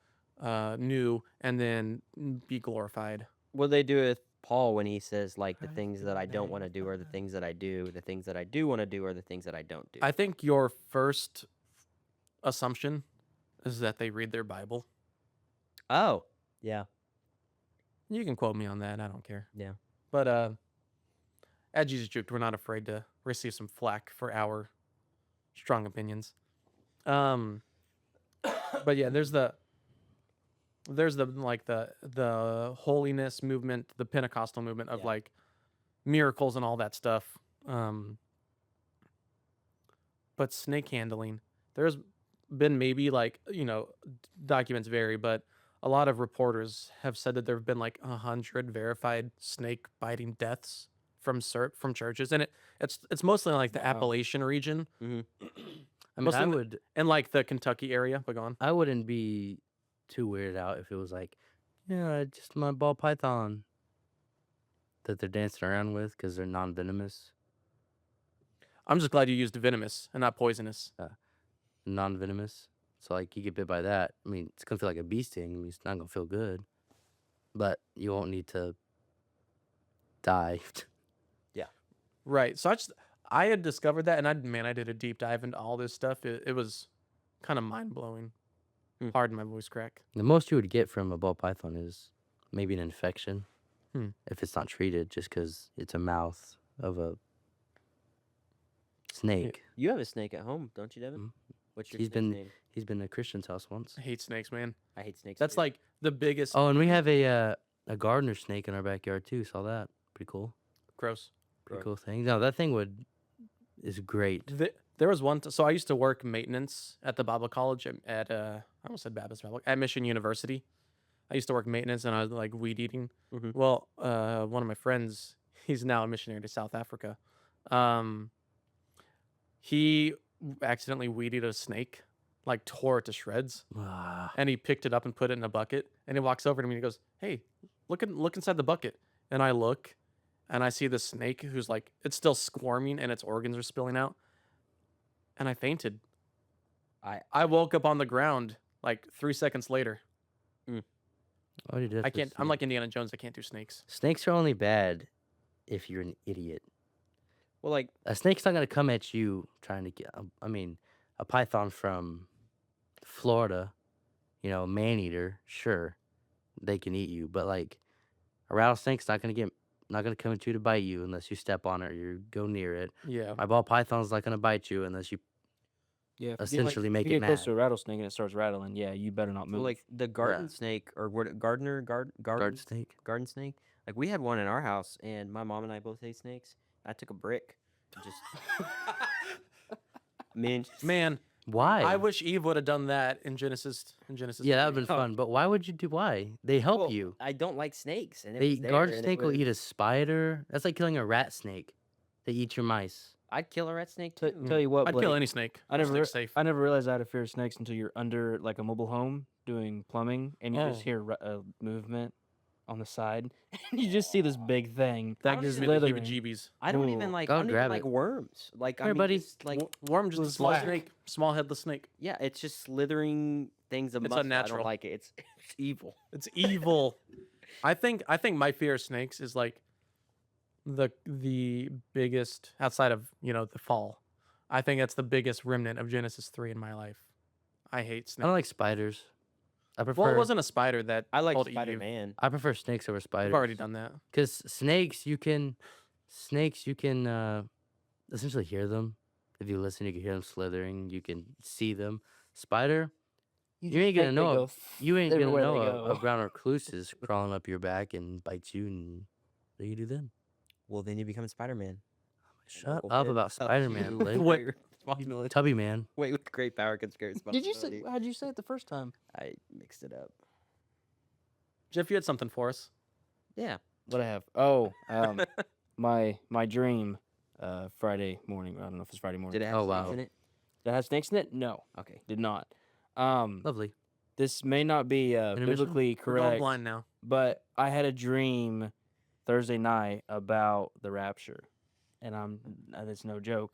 Speaker 1: knew, and then be glorified.
Speaker 4: What they do with Paul when he says like the things that I don't want to do are the things that I do, the things that I do want to do are the things that I don't do.
Speaker 1: I think your first assumption is that they read their Bible.
Speaker 4: Oh, yeah.
Speaker 1: You can quote me on that. I don't care.
Speaker 4: Yeah.
Speaker 1: But at Jesus Juked, we're not afraid to receive some flack for our strong opinions. But yeah, there's the like the holiness movement, the Pentecostal movement of
Speaker 4: Yeah.
Speaker 1: like miracles and all that stuff. But snake handling, there's been maybe like, documents vary, but a lot of reporters have said that there have been like 100 verified snake biting deaths from churches, and it's mostly in like the
Speaker 2: Wow.
Speaker 1: Appalachian region
Speaker 3: I mean,
Speaker 1: mostly
Speaker 3: I
Speaker 1: in the-
Speaker 3: would.
Speaker 1: and like the Kentucky area. But go on.
Speaker 3: I wouldn't be too weirded out if it was like, yeah, just my ball python that they're dancing around with because they're non-venomous.
Speaker 1: I'm just glad you used venomous and not poisonous.
Speaker 3: Non-venomous. So like you get bit by that. I mean, it's gonna feel like a bee sting. I mean, it's not gonna feel good, but you won't need to die.
Speaker 1: Right. So I had discovered that, and I did a deep dive into all this stuff. It was kind of mind blowing.
Speaker 4: Hmm.
Speaker 1: Pardon my voice crack.
Speaker 3: The most you would get from a ball python is maybe an infection if it's not treated, just because it's a mouth of a snake.
Speaker 4: You have a snake at home, don't you, Devin?
Speaker 3: Mhm.
Speaker 4: What's your
Speaker 3: He's
Speaker 4: snake's
Speaker 3: been-
Speaker 4: name?
Speaker 3: He's been to Christian's house once.
Speaker 1: I hate snakes, man.
Speaker 4: I hate snakes.
Speaker 1: That's
Speaker 4: too.
Speaker 1: like the biggest.
Speaker 3: Oh, and we have a gardener snake in our backyard too. Saw that? Pretty cool.
Speaker 1: Gross.
Speaker 3: Pretty
Speaker 4: Gross.
Speaker 3: cool thing. No, that thing is great.
Speaker 1: There was one. So I used to work maintenance at the Bible College at I almost said Baptist Bible at Mission University. I used to work maintenance, and I was like weed eating.
Speaker 4: Mhm.
Speaker 1: Well, one of my friends, he's now a missionary to South Africa. He accidentally weed eated a snake, like tore it to shreds,
Speaker 3: Ah,
Speaker 1: and he picked it up and put it in a bucket. And he walks over to me and he goes, "Hey, look inside the bucket." And I look, and I see the snake who's like, it's still squirming and its organs are spilling out. And I fainted. I woke up on the ground like 3 seconds later.
Speaker 3: oh, you did
Speaker 1: I
Speaker 3: with
Speaker 1: can't. I'm
Speaker 3: snake.
Speaker 1: like Indiana Jones. I can't do snakes.
Speaker 3: Snakes are only bad if you're an idiot.
Speaker 4: well, like
Speaker 3: A snake's not gonna come at you trying to get. I mean, a python from Florida, a man eater, sure, they can eat you, but like a rattlesnake's not gonna come at you to bite you unless you step on it or you go near it.
Speaker 1: Yeah.
Speaker 3: My ball python's not gonna bite you unless you
Speaker 2: Yeah.
Speaker 3: essentially make
Speaker 2: if you
Speaker 3: it
Speaker 2: get close
Speaker 3: mad.
Speaker 2: to a rattlesnake and it starts rattling, yeah, you better not move.
Speaker 4: well, like the garden snake or what garden
Speaker 3: Guard snake.
Speaker 4: garden snake. Like we had one in our house, and my mom and I both hate snakes. I took a brick, and just
Speaker 1: Man,
Speaker 3: Why?
Speaker 1: I wish Eve would have done that in Genesis.
Speaker 3: Yeah, that would
Speaker 1: 3.
Speaker 3: have been fun. But why would you do? Why? They help
Speaker 4: Well,
Speaker 3: you.
Speaker 4: I don't like snakes, and it
Speaker 3: They
Speaker 4: was there,
Speaker 3: guard
Speaker 4: and it
Speaker 3: snake will
Speaker 4: was-
Speaker 3: eat a spider. That's like killing a rat snake. They eat your mice.
Speaker 4: I'd kill a rat snake too.
Speaker 2: Tell you what,
Speaker 1: I'd
Speaker 2: Blake,
Speaker 1: kill any snake.
Speaker 2: I never,
Speaker 1: Snake's safe.
Speaker 2: I never realized I had a fear of snakes until you're under like a mobile home doing plumbing, and you just
Speaker 1: Oh.
Speaker 2: hear movement on the side, and you just see this big thing.
Speaker 1: That gives me the
Speaker 2: slithering.
Speaker 1: heebie-jeebies.
Speaker 4: I don't
Speaker 2: Ooh.
Speaker 4: even like.
Speaker 3: Go
Speaker 4: I don't even
Speaker 3: grab
Speaker 4: like
Speaker 3: it.
Speaker 4: worms. Like I
Speaker 3: Here,
Speaker 4: mean,
Speaker 3: buddy.
Speaker 4: just, like
Speaker 1: Worm, just a
Speaker 2: Just
Speaker 1: small
Speaker 2: whack.
Speaker 1: snake, small headless snake.
Speaker 4: yeah, it's just slithering things of
Speaker 1: It's
Speaker 4: muscle. I
Speaker 1: unnatural.
Speaker 4: don't like it. It's evil.
Speaker 1: It's evil. I think my fear of snakes is like the biggest outside of the fall. I think that's the biggest remnant of Genesis 3 in my life. I hate
Speaker 3: I
Speaker 1: snakes.
Speaker 3: don't like spiders. I prefer.
Speaker 1: Well, it wasn't a spider that
Speaker 4: I like
Speaker 1: told Eve.
Speaker 4: Spider Man.
Speaker 3: I prefer snakes over spiders.
Speaker 1: I've already done that.
Speaker 3: Because snakes, you can essentially hear them. If you listen, you can hear them slithering. You can see them. Spider, you ain't gonna know. You ain't gonna
Speaker 2: everywhere
Speaker 3: know
Speaker 2: they
Speaker 3: a
Speaker 2: go.
Speaker 3: brown recluse is crawling up your back and bites you, and what do you do then?
Speaker 4: Well, then you become Spider Man.
Speaker 3: Shut up about Spider-Man, Blake.
Speaker 1: Wait.
Speaker 3: Tubby man.
Speaker 4: Wait, with great power comes great
Speaker 2: Did you
Speaker 4: responsibility.
Speaker 2: say? How'd you say it the first time?
Speaker 4: I mixed it up.
Speaker 1: Jeff, you had something for us.
Speaker 4: Yeah.
Speaker 2: What I have? Oh, my dream. Friday morning. I don't know if it's Friday morning.
Speaker 4: Did it have
Speaker 3: Oh,
Speaker 4: snakes
Speaker 3: wow.
Speaker 4: in it?
Speaker 2: Did it have snakes in it? No,
Speaker 4: Okay.
Speaker 2: did not.
Speaker 3: Lovely.
Speaker 2: This may not be
Speaker 3: Intermission?
Speaker 2: biblically
Speaker 1: We're going
Speaker 2: correct,
Speaker 1: blind now.
Speaker 2: but I had a dream Thursday night about the rapture, and that's no joke.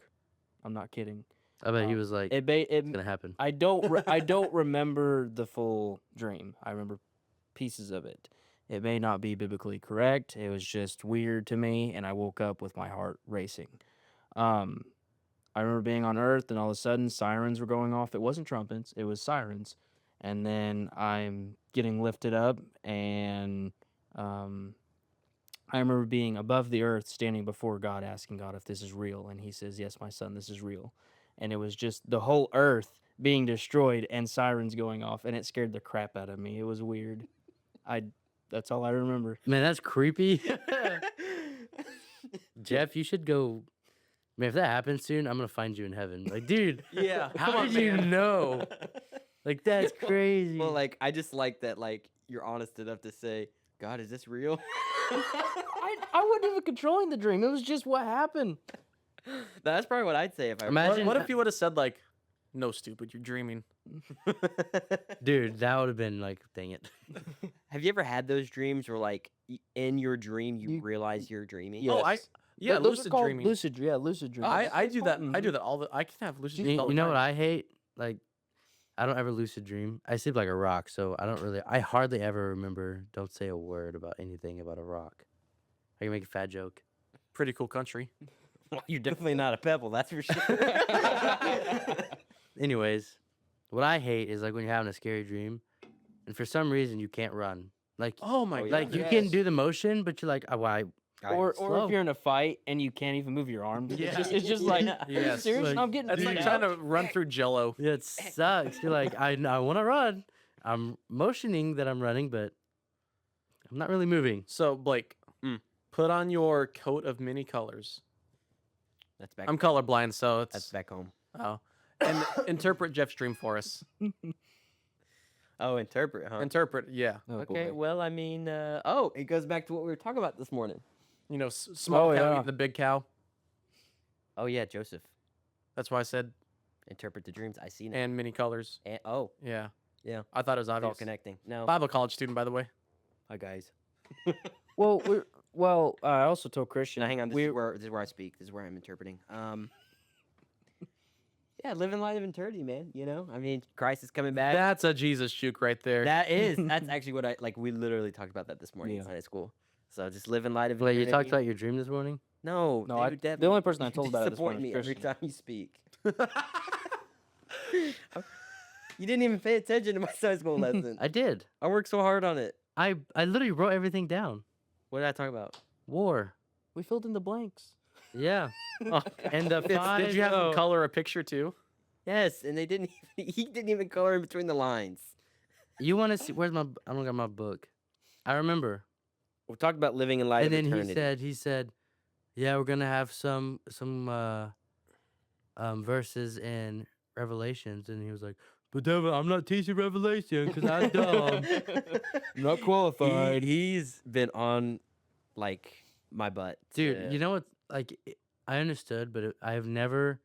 Speaker 2: I'm not kidding.
Speaker 3: I bet he was like,
Speaker 2: It
Speaker 3: it's gonna happen.
Speaker 2: I don't I don't remember the full dream. I remember pieces of it. It may not be biblically correct. It was just weird to me, and I woke up with my heart racing. I remember being on Earth, and all of a sudden sirens were going off. It wasn't trumpets; it was sirens. And then I'm getting lifted up, and I remember being above the earth, standing before God, asking God if this is real, and He says, "Yes, my son, this is real." And it was just the whole earth being destroyed and sirens going off, and it scared the crap out of me. It was weird. That's all I remember.
Speaker 3: Man, that's creepy. Jeff, you should go. Man, if that happens soon, I'm gonna find you in heaven. Like, dude,
Speaker 1: Yeah.
Speaker 3: how did you know? Like, that's crazy.
Speaker 4: Well, like I just like that. Like you're honest enough to say, "God, is this real?"
Speaker 2: I wasn't even controlling the dream. It was just what happened.
Speaker 4: That's probably what I'd say if I.
Speaker 3: Imagine-
Speaker 1: What if you would have said like, "No, stupid, you're dreaming."
Speaker 3: Dude, that would have been like, dang it.
Speaker 4: Have you ever had those dreams where, like, in your dream, you
Speaker 2: You-
Speaker 4: realize you're dreaming?
Speaker 2: Yeah.
Speaker 1: Oh,
Speaker 2: Yes.
Speaker 1: yeah,
Speaker 2: Those are
Speaker 1: lucid
Speaker 2: called
Speaker 1: dreaming.
Speaker 2: lucid dreams.
Speaker 1: I do that. I do that all the. I can have lucid dreams. all
Speaker 3: You
Speaker 1: the
Speaker 3: know what
Speaker 1: time.
Speaker 3: I hate? Like, I don't ever lucid dream. I sleep like a rock, so I hardly ever remember, don't say a word about anything about a rock. I can make a fat joke.
Speaker 1: Pretty cool country.
Speaker 4: Well, you're definitely not a pebble, that's for sure.
Speaker 3: Anyways, what I hate is like when you're having a scary dream, and for some reason you can't run. Like,
Speaker 1: Oh my
Speaker 4: Oh, yeah.
Speaker 1: god.
Speaker 3: like you can
Speaker 2: Yes.
Speaker 3: do the motion, but you're like, oh, why?
Speaker 2: Or
Speaker 3: slow.
Speaker 2: if you're in a fight and you can't even move your arms.
Speaker 1: Yeah.
Speaker 2: It's just like,
Speaker 4: Yeah.
Speaker 2: are you
Speaker 1: Yes.
Speaker 2: serious?
Speaker 3: Like,
Speaker 2: I'm getting
Speaker 1: That's
Speaker 2: beat
Speaker 1: like
Speaker 2: out.
Speaker 1: trying to run through Jello.
Speaker 3: Yeah, it sucks. You're like, I want to run. I'm motioning that I'm running, but I'm not really moving.
Speaker 1: So Blake,
Speaker 4: Mm.
Speaker 1: put on your coat of many colors.
Speaker 4: That's back.
Speaker 1: I'm colorblind, so
Speaker 4: That's
Speaker 1: it's
Speaker 4: back home.
Speaker 1: oh, and interpret Jeff's dream for us.
Speaker 4: Oh, interpret, huh?
Speaker 1: Interpret, yeah.
Speaker 2: Oh,
Speaker 4: Okay,
Speaker 2: boy.
Speaker 4: well, I mean, it goes back to what we were talking about this morning.
Speaker 1: You know, small
Speaker 2: Oh,
Speaker 1: cow
Speaker 2: yeah.
Speaker 1: eating the big cow.
Speaker 4: Oh yeah, Joseph,
Speaker 1: That's why I said
Speaker 4: interpret the dreams. I seen it.
Speaker 1: and many colors.
Speaker 4: And, oh,
Speaker 1: Yeah.
Speaker 4: Yeah.
Speaker 1: I thought it was
Speaker 4: it's all
Speaker 1: obvious.
Speaker 4: connecting. No,
Speaker 1: Bible college student, by the way.
Speaker 4: hi guys.
Speaker 2: Well, I also told Christian.
Speaker 4: Now hang on, this
Speaker 2: we
Speaker 4: is where I speak. This is where I'm interpreting. Yeah, live in light of eternity, man. You know, I mean, Christ is coming back.
Speaker 1: That's a Jesus juke right there.
Speaker 4: That's actually what I like. We literally talked about that this morning in
Speaker 2: Yeah.
Speaker 4: Sunday school. So just live in light of
Speaker 3: Wait, you
Speaker 4: eternity.
Speaker 3: talked about your dream this morning?
Speaker 4: No,
Speaker 2: No,
Speaker 4: dude,
Speaker 2: the only person I told
Speaker 4: you
Speaker 2: about it this
Speaker 4: disappoint
Speaker 2: morning
Speaker 4: me
Speaker 2: was
Speaker 4: every
Speaker 2: Christian.
Speaker 4: time you speak. You didn't even pay attention to my Sunday school lesson.
Speaker 3: I did.
Speaker 4: I worked so hard on it.
Speaker 3: I literally wrote everything down.
Speaker 4: What did I talk about?
Speaker 3: War.
Speaker 2: We filled in the blanks.
Speaker 3: Yeah. And the
Speaker 1: Did
Speaker 3: five.
Speaker 1: you have him color a picture too?
Speaker 4: Yes, and they didn't. He didn't even color in between the lines.
Speaker 3: You want to see? Where's my? I don't got my book. I remember.
Speaker 4: We talked about living in light
Speaker 3: And
Speaker 4: of
Speaker 3: then
Speaker 4: eternity.
Speaker 3: he said, yeah, we're gonna have some verses in Revelations, and he was like, but Devin, I'm not teaching Revelation because I'm dumb.
Speaker 2: Not qualified.
Speaker 4: He's been on like my butt.
Speaker 3: Dude, you know what? Like, I understood, but I have never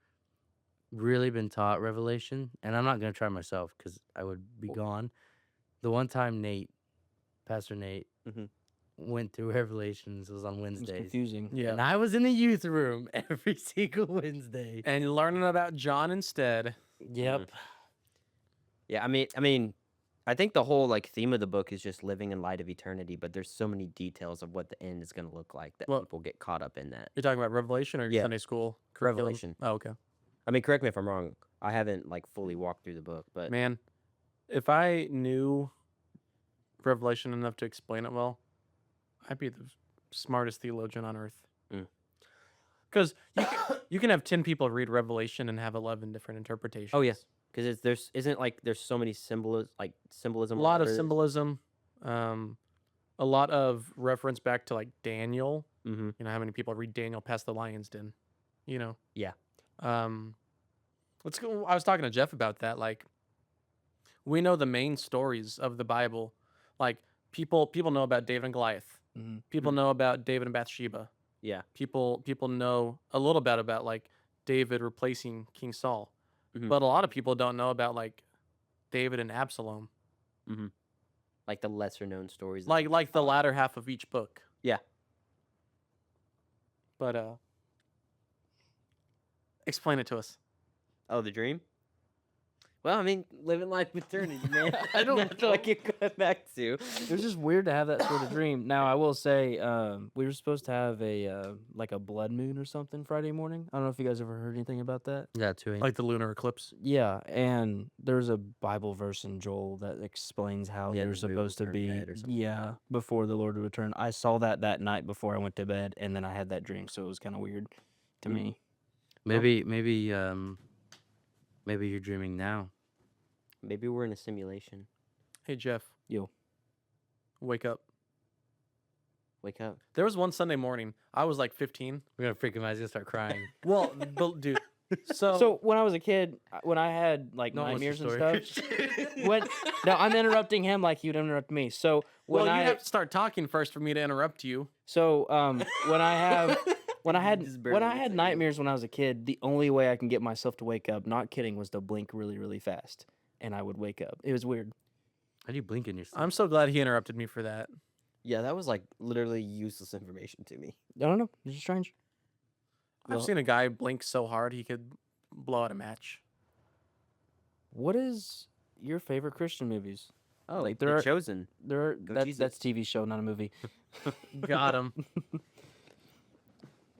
Speaker 3: really been taught Revelation, and I'm not gonna try myself because I would be gone. The one time Pastor Nate,
Speaker 4: Mhm.
Speaker 3: went through Revelations was on
Speaker 2: It was
Speaker 3: Wednesdays,
Speaker 2: confusing.
Speaker 1: Yeah.
Speaker 3: and I was in the youth room every single Wednesday.
Speaker 1: And learning about John instead.
Speaker 3: Yep.
Speaker 4: Yeah, I mean, I think the whole like theme of the book is just living in light of eternity, but there's so many details of what the end is going to look like that
Speaker 1: Well-
Speaker 4: people get caught up in that.
Speaker 1: You're talking about Revelation or your
Speaker 4: Yeah.
Speaker 1: Sunday school curriculum?
Speaker 4: Revelation.
Speaker 1: Oh, okay.
Speaker 4: I mean, correct me if I'm wrong. I haven't like fully walked through the book, but
Speaker 1: Man, if I knew Revelation enough to explain it well, I'd be the smartest theologian on earth.
Speaker 4: Mm.
Speaker 1: Because you can have 10 people read Revelation and have 11 different interpretations.
Speaker 4: oh yes, because there's so many symbolism.
Speaker 1: A lot of
Speaker 4: or-
Speaker 1: symbolism, a lot of reference back to like Daniel.
Speaker 4: Mhm.
Speaker 1: You know how many people read Daniel past the lion's den, you know?
Speaker 4: Yeah.
Speaker 1: Let's go. I was talking to Jeff about that. Like, we know the main stories of the Bible. Like, people know about David and Goliath.
Speaker 2: Mhm.
Speaker 1: People know about David and Bathsheba.
Speaker 4: Yeah.
Speaker 1: People know a little bit about like David replacing King Saul.
Speaker 4: Mhm.
Speaker 1: But a lot of people don't know about like David and Absalom.
Speaker 4: Like the lesser known stories.
Speaker 1: Like the latter half of each book.
Speaker 4: Yeah.
Speaker 1: But explain it to us.
Speaker 4: Oh, the dream. Well, I mean, living life with eternity, man.
Speaker 1: I don't
Speaker 4: That's what I keep going back to.
Speaker 2: It was just weird to have that sort of dream. Now, I will say, we were supposed to have a like a blood moon or something Friday morning. I don't know if you guys ever heard anything about that.
Speaker 3: Yeah, too.
Speaker 1: Like the lunar eclipse.
Speaker 2: Yeah, and there's a Bible verse in Joel that explains how
Speaker 4: Yeah,
Speaker 2: they're
Speaker 4: the moon will
Speaker 2: supposed to
Speaker 4: turn
Speaker 2: be.
Speaker 4: red or something.
Speaker 2: Yeah, before the Lord would return. I saw that night before I went to bed, and then I had that dream, so it was kind of weird to me.
Speaker 3: Maybe you're dreaming now.
Speaker 4: Maybe we're in a simulation.
Speaker 1: Hey Jeff.
Speaker 2: Yo.
Speaker 1: Wake up.
Speaker 4: Wake up.
Speaker 1: There was one Sunday morning. I was like 15.
Speaker 3: We're gonna freak him out. He's gonna start crying.
Speaker 1: Well, dude.
Speaker 2: So when I was a kid, when I had like
Speaker 3: No, what's
Speaker 2: nightmares and
Speaker 3: your
Speaker 2: stuff,
Speaker 3: story?
Speaker 2: no, I'm interrupting him like you'd interrupt me. So when
Speaker 1: well,
Speaker 2: I
Speaker 1: you have to start talking first for me to interrupt you.
Speaker 2: So when I had
Speaker 4: Just barely looks at you.
Speaker 2: nightmares when I was a kid, the only way I can get myself to wake up, not kidding, was to blink really, really fast, and I would wake up. It was weird.
Speaker 3: How do you blink in your sleep?
Speaker 1: I'm so glad he interrupted me for that.
Speaker 4: Yeah, that was like literally useless information to me.
Speaker 2: I don't know. It's strange.
Speaker 1: I've
Speaker 2: Well-
Speaker 1: seen a guy blink so hard he could blow out a match.
Speaker 2: What is your favorite Christian movies?
Speaker 4: Oh,
Speaker 2: Like,
Speaker 4: The
Speaker 2: there are-
Speaker 4: Chosen.
Speaker 2: There, are,
Speaker 4: Go
Speaker 2: that's
Speaker 4: Jesus.
Speaker 2: TV show, not a movie.
Speaker 1: Got him.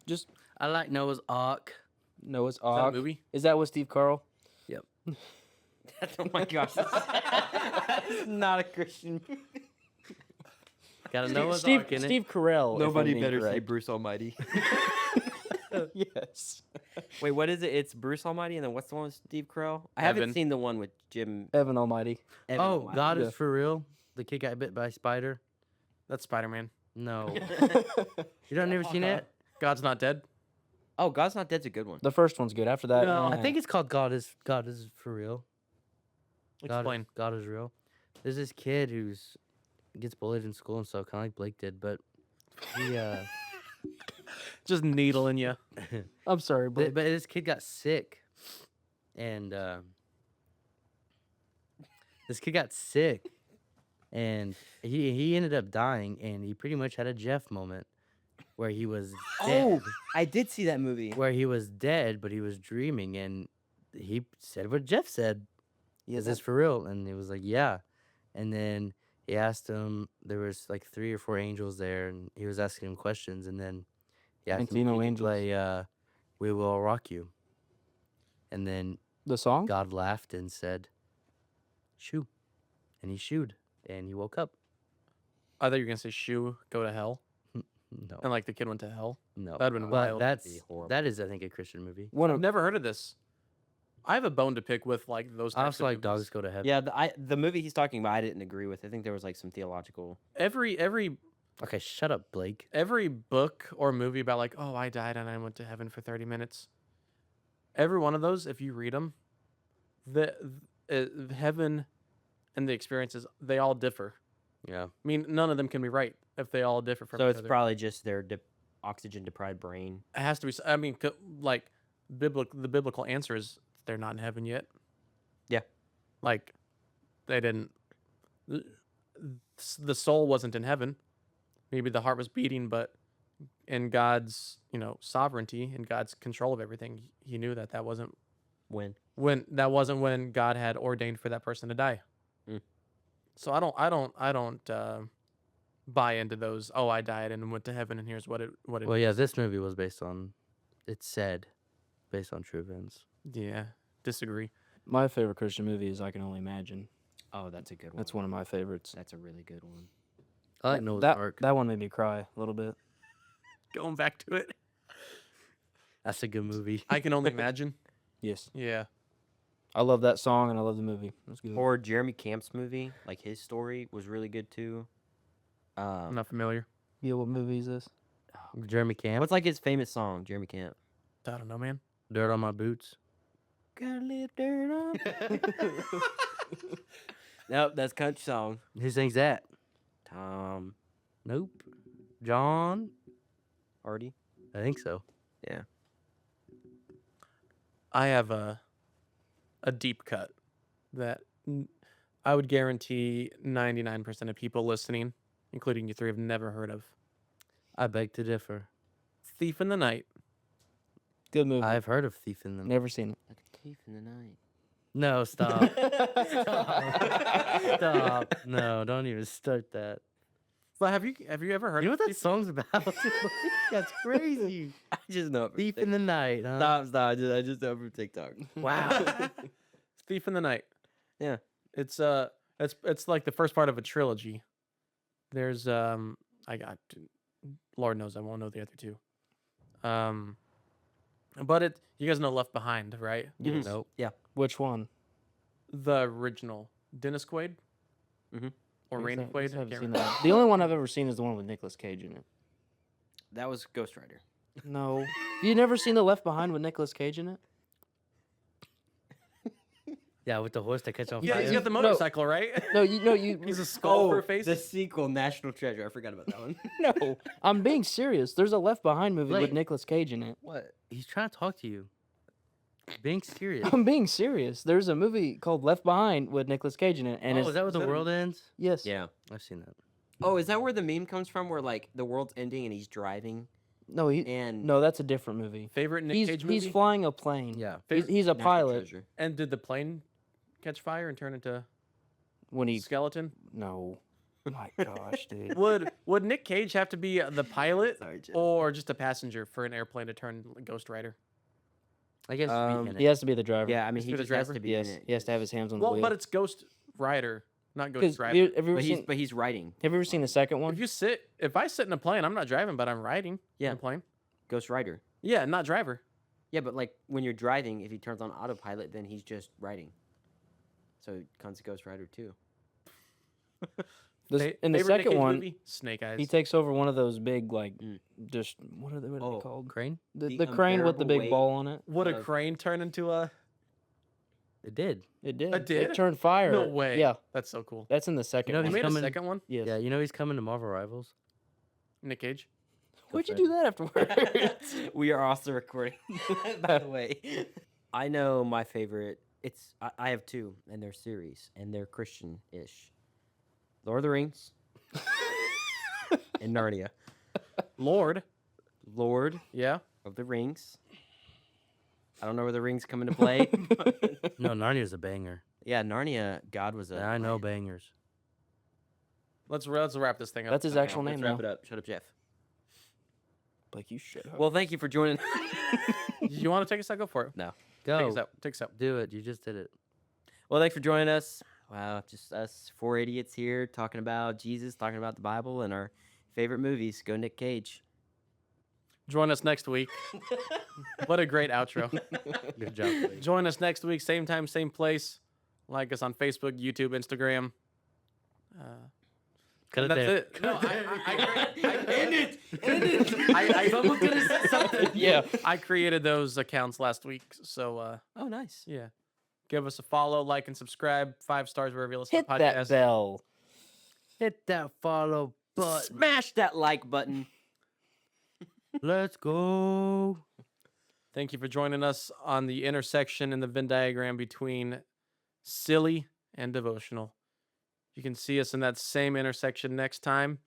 Speaker 2: Just
Speaker 3: I like Noah's Ark.
Speaker 2: Noah's
Speaker 1: Is that a
Speaker 2: Ark.
Speaker 1: movie?
Speaker 2: Is that with Steve Carell?
Speaker 4: Oh my gosh. That's not a Christian movie.
Speaker 3: Got a Noah's
Speaker 2: Steve,
Speaker 3: Ark in it.
Speaker 2: Steve Carell. if I'm being correct.
Speaker 4: Bruce Almighty.
Speaker 2: Yes.
Speaker 4: Wait, what is it? It's Bruce Almighty, and then what's the one with Steve Carell? I haven't
Speaker 1: Evan.
Speaker 4: seen the one with Jim.
Speaker 2: Evan Almighty.
Speaker 4: Evan
Speaker 3: Oh,
Speaker 4: Almighty.
Speaker 3: God
Speaker 2: Yeah.
Speaker 3: is for real. The kid got bit by a spider.
Speaker 1: That's Spider-Man.
Speaker 3: No, you don't never seen it.
Speaker 1: God's not dead.
Speaker 4: Oh, God's Not Dead's a good one.
Speaker 2: The first one's good. After that,
Speaker 1: No.
Speaker 3: I think it's called God is for real.
Speaker 1: Explain.
Speaker 3: God is real. There's this kid who's gets bullied in school and stuff, kind of like Blake did, but he
Speaker 1: Just needling you.
Speaker 2: I'm sorry,
Speaker 3: but
Speaker 2: but
Speaker 3: this kid got sick, and this kid got sick, and he ended up dying, and he pretty much had a Jeff moment where he was dead,
Speaker 4: Oh, I did see that movie.
Speaker 3: where he was dead, but he was dreaming, and he said what Jeff said. Is this for real? And he was like, yeah. And then he asked him, there was like 3 or 4 angels there, and he was asking him questions, and then he asked him if
Speaker 2: Encino
Speaker 3: he could
Speaker 2: angels.
Speaker 3: play We Will Rock You. And then
Speaker 2: the song.
Speaker 3: God laughed and said, shoo. And he shooed, and he woke up.
Speaker 1: I thought you were gonna say shoe, go to hell,
Speaker 3: No,
Speaker 1: and like the kid went to hell.
Speaker 3: no.
Speaker 1: that'd been
Speaker 3: But
Speaker 1: wild.
Speaker 3: that's,
Speaker 4: Be horrible.
Speaker 3: that is, I think, a Christian movie.
Speaker 2: One
Speaker 1: I've
Speaker 2: of
Speaker 1: never heard of this. I have a bone to pick with like those.
Speaker 3: I
Speaker 1: Types
Speaker 3: also
Speaker 1: of
Speaker 3: like
Speaker 1: movies.
Speaker 3: Dogs Go to Heaven.
Speaker 4: Yeah, the movie he's talking about, I didn't agree with. I think there was like some theological.
Speaker 1: Every
Speaker 3: Okay, shut up, Blake.
Speaker 1: Every book or movie about like, oh, I died and I went to heaven for 30 minutes. Every one of those, if you read them, the heaven and the experiences, they all differ.
Speaker 3: Yeah.
Speaker 1: I mean, none of them can be right if they all differ from
Speaker 4: So
Speaker 1: each
Speaker 4: it's
Speaker 1: other.
Speaker 4: probably just their oxygen deprived brain.
Speaker 1: It has to be. I mean, like, the biblical answer is they're not in heaven yet.
Speaker 4: Yeah.
Speaker 1: Like, they didn't. The soul wasn't in heaven. Maybe the heart was beating, but in God's, sovereignty and God's control of everything, He knew that wasn't
Speaker 4: When?
Speaker 1: when God had ordained for that person to die.
Speaker 4: Mm.
Speaker 1: So I don't buy into those. Oh, I died and went to heaven, and here's what it.
Speaker 3: Well, yeah, this movie was based on, it said, based on true events.
Speaker 1: Yeah, disagree.
Speaker 2: My favorite Christian movie is I Can Only Imagine.
Speaker 4: Oh, that's a good one.
Speaker 2: That's one of my favorites.
Speaker 4: That's a really good one.
Speaker 3: I like Noah's
Speaker 2: that,
Speaker 3: Ark.
Speaker 2: That one made me cry a little bit.
Speaker 1: Going back to it,
Speaker 3: That's a good movie.
Speaker 1: I can only imagine.
Speaker 2: Yes.
Speaker 1: Yeah,
Speaker 2: I love that song and I love the movie. That's good.
Speaker 4: Or Jeremy Camp's movie, like his story was really good too.
Speaker 1: I'm not familiar.
Speaker 2: Yeah, what movie is this?
Speaker 3: Jeremy Camp.
Speaker 4: What's like his famous song, Jeremy Camp?
Speaker 1: I don't know, man.
Speaker 3: Dirt on My Boots.
Speaker 4: Gotta live dirt on. Nope, that's country song.
Speaker 3: Who sings that?
Speaker 4: Tom
Speaker 3: Nope. John?
Speaker 4: Hardy.
Speaker 3: I think so.
Speaker 4: Yeah.
Speaker 1: I have a deep cut that I would guarantee 99% of people listening, including you three, have never heard of.
Speaker 3: I beg to differ.
Speaker 1: Thief in the Night.
Speaker 2: Good movie.
Speaker 3: I've heard of Thief in the
Speaker 2: Never seen it.
Speaker 4: Like a thief in the night.
Speaker 3: No, stop. Stop. No, don't even start that.
Speaker 1: But have you ever heard
Speaker 3: You know
Speaker 1: of
Speaker 3: what that
Speaker 1: Thief?
Speaker 3: song's about? That's crazy.
Speaker 4: I just know it from
Speaker 3: Thief
Speaker 4: TikTok.
Speaker 3: in the Night, huh?
Speaker 4: Stop. I just know it from TikTok.
Speaker 3: Wow.
Speaker 1: Thief in the Night.
Speaker 4: Yeah.
Speaker 1: It's like the first part of a trilogy. There's Lord knows I won't know the other two. But you guys know Left Behind, right?
Speaker 4: Yes.
Speaker 3: Nope.
Speaker 4: Yeah.
Speaker 2: Which one?
Speaker 1: The original Dennis Quaid.
Speaker 4: Mhm.
Speaker 1: Or
Speaker 2: Yes,
Speaker 1: Randy
Speaker 2: I
Speaker 1: Quaid. I
Speaker 2: haven't
Speaker 1: can't
Speaker 2: seen
Speaker 1: remember.
Speaker 2: that. The only one I've ever seen is the one with Nicolas Cage in it.
Speaker 4: That was Ghost Rider.
Speaker 2: No. You never seen the Left Behind with Nicolas Cage in it?
Speaker 3: Yeah, with the horse that catch on
Speaker 1: Yeah,
Speaker 3: fire.
Speaker 1: he's got the
Speaker 2: No.
Speaker 1: motorcycle, right?
Speaker 2: No, you
Speaker 1: He's a skull for a face.
Speaker 4: the sequel, National Treasure. I forgot about that one.
Speaker 2: no. I'm being serious. There's a Left Behind movie with
Speaker 3: Blake.
Speaker 2: Nicolas Cage in it.
Speaker 3: What? He's trying to talk to you. Being serious.
Speaker 2: I'm being serious. There's a movie called Left Behind with Nicolas Cage in it, and
Speaker 3: Oh,
Speaker 2: it's
Speaker 3: is that what the
Speaker 1: is that a-
Speaker 3: world ends?
Speaker 2: yes.
Speaker 4: Yeah.
Speaker 3: I've seen that.
Speaker 4: Oh, is that where the meme comes from? Where like the world's ending and he's driving
Speaker 2: No,
Speaker 4: and
Speaker 2: no, that's a different movie.
Speaker 1: Favorite Nick
Speaker 2: He's
Speaker 1: Cage movie?
Speaker 2: he's flying a plane.
Speaker 3: Yeah.
Speaker 2: He's a
Speaker 4: National
Speaker 2: pilot
Speaker 4: Treasure.
Speaker 1: And did the plane catch fire and turn into
Speaker 2: when he
Speaker 1: skeleton?
Speaker 2: no. My gosh, dude.
Speaker 1: Would Nick Cage have to be the pilot
Speaker 4: Sorry, Jeff.
Speaker 1: or just a passenger for an airplane to turn Ghost Rider?
Speaker 3: I guess
Speaker 2: He has to be the driver.
Speaker 4: Yeah, I mean
Speaker 1: Just
Speaker 4: he
Speaker 1: be the
Speaker 4: just has
Speaker 1: driver?
Speaker 4: to be
Speaker 2: Yes,
Speaker 4: in it.
Speaker 2: he has to have his hands on the
Speaker 1: Well,
Speaker 2: wheel.
Speaker 1: but it's Ghost Rider, not Ghost
Speaker 2: 'Cause
Speaker 1: Driver.
Speaker 2: have you ever
Speaker 4: But
Speaker 2: seen?
Speaker 4: he's writing
Speaker 2: Have you ever seen the second one?
Speaker 1: If I sit in a plane, I'm not driving, but I'm riding
Speaker 4: Yeah.
Speaker 1: in a plane.
Speaker 4: Ghost Rider.
Speaker 1: Yeah, not driver.
Speaker 4: Yeah, but like when you're driving, if he turns on autopilot, then he's just writing. So it comes to Ghost Rider too.
Speaker 2: In the
Speaker 1: Favorite Nick
Speaker 2: second
Speaker 1: Cage
Speaker 2: one,
Speaker 1: movie? Snake Eyes.
Speaker 2: he takes over one of those big like
Speaker 4: Mm.
Speaker 2: just what are they
Speaker 4: Oh.
Speaker 2: called?
Speaker 3: Crane?
Speaker 2: The
Speaker 4: The
Speaker 2: crane with the
Speaker 4: unbearable
Speaker 2: big
Speaker 4: weight.
Speaker 2: ball on it.
Speaker 1: Would a
Speaker 4: of-
Speaker 1: crane turn into a?
Speaker 3: It did.
Speaker 2: It did.
Speaker 1: It did?
Speaker 2: It turned fire.
Speaker 1: No way.
Speaker 2: Yeah,
Speaker 1: That's so cool.
Speaker 2: that's in the second
Speaker 3: know,
Speaker 1: They
Speaker 2: one.
Speaker 3: he's
Speaker 1: made
Speaker 3: coming-
Speaker 1: a second one.
Speaker 2: Yes.
Speaker 3: Yeah, you know he's coming to Marvel Rivals.
Speaker 1: Nick Cage.
Speaker 2: Why'd you
Speaker 3: for
Speaker 2: do that afterwards?
Speaker 4: We are also recording, by the way. I know my favorite. I have two, and they're series, and they're Christian-ish. Lord of the Rings and Narnia.
Speaker 1: Lord.
Speaker 4: Lord
Speaker 1: Yeah.
Speaker 4: of the Rings. I don't know where the rings come into play.
Speaker 3: No, Narnia's a banger.
Speaker 4: Yeah, Narnia. God was a.
Speaker 3: I know bangers.
Speaker 1: Let's wrap this thing up.
Speaker 2: That's his
Speaker 1: Okay.
Speaker 2: actual name
Speaker 4: Let's wrap
Speaker 2: now.
Speaker 4: it up. Shut up, Jeff.
Speaker 2: Like you shut up.
Speaker 4: Well, thank you for joining.
Speaker 1: You want to take us out? Go for it.
Speaker 4: No.
Speaker 3: Go.
Speaker 1: Take us out. Take us out.
Speaker 3: Do it. You just did it.
Speaker 4: Well, thanks for joining us. Wow, just us four idiots here talking about Jesus, talking about the Bible, and our favorite movies. Go Nick Cage.
Speaker 1: Join us next week. What a great outro.
Speaker 3: Good job. Blake.
Speaker 1: Join us next week, same time, same place. Like us on Facebook, YouTube, Instagram.
Speaker 3: Cut it
Speaker 1: That's
Speaker 3: there.
Speaker 1: it. No,
Speaker 2: Someone's gonna say something. Yeah.
Speaker 1: I created those accounts last week. So,
Speaker 4: Oh, nice.
Speaker 1: yeah. Give us a follow, like, and subscribe. 5 stars wherever you listen
Speaker 2: Hit
Speaker 1: to podcasts.
Speaker 2: that bell.
Speaker 3: Hit that follow button.
Speaker 4: Smash that like button.
Speaker 3: Let's go.
Speaker 1: Thank you for joining us on the intersection in the Venn diagram between silly and devotional. You can see us in that same intersection next time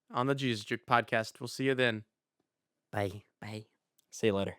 Speaker 1: on the Jesus Juked Podcast. We'll see you then.
Speaker 3: Bye.
Speaker 4: Bye.
Speaker 2: See you later.